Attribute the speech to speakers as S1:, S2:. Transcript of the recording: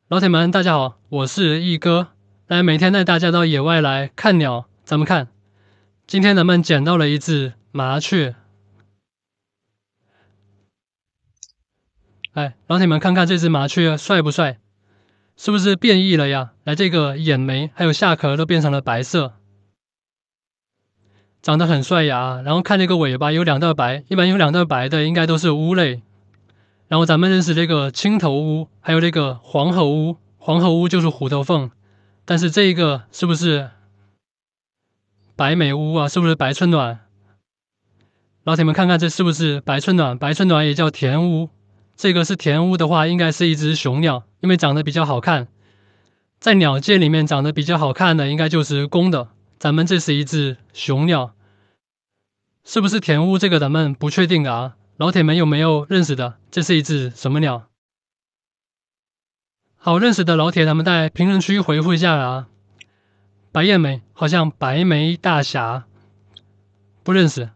S1: 老铁们，大家好，我是一哥，每天带大家到野外来看鸟。咱们看，今天咱们捡到了一只麻雀。老铁们看看这只麻雀帅不帅？是不是变异了呀？这个眼眉还有下壳都变成了白色，长得很帅呀。然后看这个尾巴有两道白，一般有两道白的应该都是乌类。然后咱们认识这个青头乌，还有这个黄喉乌，黄喉乌就是虎头凤，但是这一个是不是白眉乌啊？是不是白春暖？老铁们看看这是不是白春暖？白春暖也叫田乌，这个是田乌的话，应该是一只雄鸟，因为长得比较好看。在鸟界里面长得比较好看的，应该就是公的。咱们这是一只雄鸟，是不是田乌？这个咱们不确定啊。老铁们有没有认识的？这是一只什么鸟？好认识的老铁，咱们在评论区回复一下啊。白燕眉好像白眉大侠，不认识。